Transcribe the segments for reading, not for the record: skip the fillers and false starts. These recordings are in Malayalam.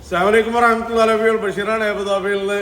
അസ്സലാമു വറഹ്മത്തുള്ളാഹി ബഷീറാണ് അബുദാബിയിൽ നിന്ന്.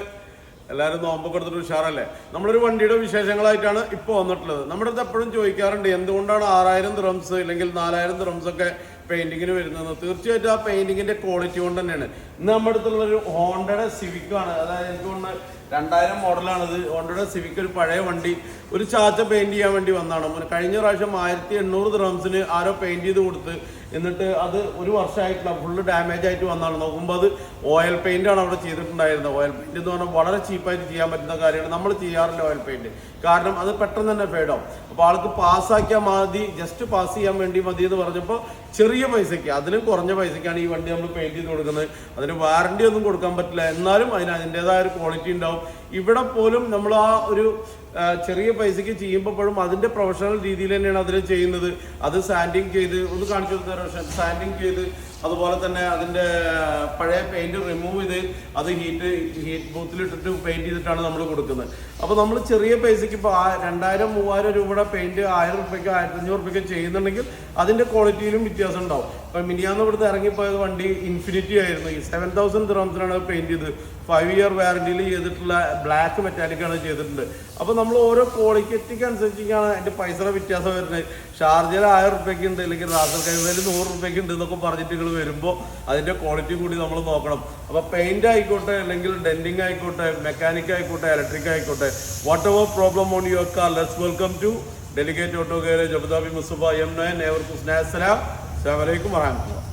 എല്ലാവരും നോമ്പൊക്കെ എടുത്തിട്ട് ഉഷാറല്ലേ. നമ്മളൊരു വണ്ടിയുടെ വിശേഷങ്ങളായിട്ടാണ് ഇപ്പോൾ വന്നിട്ടുള്ളത്. നമ്മുടെ അടുത്ത് എപ്പോഴും ചോദിക്കാറുണ്ട് എന്തുകൊണ്ടാണ് 6000 ദിർഹംസ് അല്ലെങ്കിൽ 4000 ദിർഹംസ് ഒക്കെ പെയിന്റിങ്ങിന് വരുന്നത്. തീർച്ചയായിട്ടും ആ പെയിന്റിങ്ങിന്റെ ക്വാളിറ്റി കൊണ്ട് തന്നെയാണ്. ഇന്ന് നമ്മുടെ അടുത്തുള്ളൊരു ഹോണ്ടയുടെ സിവിക് ആണ്. അതായത് എനിക്ക് തോന്നുന്നു 2000 മോഡലാണിത്. ഹോണ്ടയുടെ സിവിക് ഒരു പഴയ വണ്ടി ഒരു ചാച്ച പെയിന്റ് ചെയ്യാൻ വേണ്ടി വന്നതാണ്. കഴിഞ്ഞ പ്രാവശ്യം 1800 ദിർഹംസിന് ആരോ പെയിന്റ് ചെയ്ത് കൊടുത്ത് എന്നിട്ട് അത് ഒരു വർഷമായിട്ടില്ല, ഫുള്ള് ഡാമേജ് ആയിട്ട് വന്നാണ്. നോക്കുമ്പോൾ അത് ഓയിൽ പെയിന്റ് ആണ് അവിടെ ചെയ്തിട്ടുണ്ടായിരുന്നത്. ഓയിൽ പെയിന്റ് എന്ന് പറഞ്ഞാൽ വളരെ ചീപ്പായിട്ട് ചെയ്യാൻ പറ്റുന്ന കാര്യമാണ്. നമ്മൾ ചെയ്യാറില്ല ഓയിൽ പെയിന്റ്, കാരണം അത് പെട്ടെന്ന് തന്നെ ഫേഡാവും. അപ്പോൾ ആൾക്ക് പാസ്സാക്കിയാൽ മതി, ജസ്റ്റ് പാസ് ചെയ്യാൻ വേണ്ടി മതി എന്ന് പറഞ്ഞപ്പോൾ ചെറിയ പൈസയ്ക്ക്, അതിലും കുറഞ്ഞ പൈസയ്ക്കാണ് ഈ വണ്ടി നമ്മൾ പെയിന്റ് ചെയ്ത് കൊടുക്കുന്നത്. അതിന് വാറണ്ടി ഒന്നും കൊടുക്കാൻ പറ്റില്ല, എന്നാലും അതിന് അതിൻ്റെതായ ഒരു ക്വാളിറ്റി ഉണ്ടാവും. ഇവിടെ പോലും നമ്മൾ ആ ഒരു ചെറിയ പൈസയ്ക്ക് ചെയ്യുമ്പോഴും അതിൻ്റെ പ്രൊഫഷണൽ രീതിയിൽ തന്നെയാണ് അതിൽ ചെയ്യുന്നത്. അത് സാൻഡിങ് ചെയ്ത് ഒന്ന് കാണിച്ചു കൊടുത്ത സാൻഡിങ് ചെയ്ത് അതുപോലെ തന്നെ അതിൻ്റെ പഴയ പെയിന്റ് റിമൂവ് ചെയ്ത് അത് ഹീറ്റ് ബൂത്തിലിട്ടിട്ട് പെയിന്റ് ചെയ്തിട്ടാണ് നമ്മൾ കൊടുക്കുന്നത്. അപ്പോൾ നമ്മൾ ചെറിയ പൈസയ്ക്ക് ഇപ്പോൾ 2000-3000 രൂപയുടെ പെയിന്റ് 1000 രൂപയ്ക്കോ 1500 രൂപയ്ക്കോ ചെയ്യുന്നുണ്ടെങ്കിൽ അതിൻ്റെ ക്വാളിറ്റിയിലും വ്യത്യാസം ഉണ്ടാവും. ഇപ്പം മിനിയാന്ന് ഇവിടുന്ന് ഇറങ്ങിപ്പോയത് വണ്ടി ഇൻഫിനിറ്റി ആയിരുന്നു. ഈ 7000 ദിർഹംസിനാണ് പെയിന്റ് ചെയ്ത് 5 ഇയർ വാറണ്ടിയിൽ ചെയ്തിട്ടുള്ള ബ്ലാക്ക് മെറ്റാലിക്കാണ് ചെയ്തിട്ടുണ്ട്. അപ്പോൾ നമ്മൾ ഓരോ ക്വാളിറ്റിക്ക് അനുസരിച്ചാണ് അതിൻ്റെ പൈസയുടെ വ്യത്യാസം വരുന്നത്. ഷാർജയിൽ 1000 രൂപയ്ക്ക് ഉണ്ട്, അല്ലെങ്കിൽ റാസൽ കൈമയിൽ 100 രൂപയ്ക്ക് ഉണ്ട് എന്നൊക്കെ പറഞ്ഞിട്ട് വരുമ്പോൾ അതിൻ്റെ ക്വാളിറ്റി കൂടി നമ്മൾ നോക്കണം. അപ്പോൾ പെയിന്റ് ആയിക്കോട്ടെ, അല്ലെങ്കിൽ ഡെന്റിങ് ആയിക്കോട്ടെ, മെക്കാനിക് ആയിക്കോട്ടെ, ഇലക്ട്രിക് ആയിക്കോട്ടെ, whatever problem on your car, let's welcome to delegate auto garage അബുദാബി മുസ്തഫ M9. ഏവർക്കും സ്നേഹസ്സലാം. അസ്സലാമു അലൈക്കും വറഹ്മത്തുള്ളാഹി.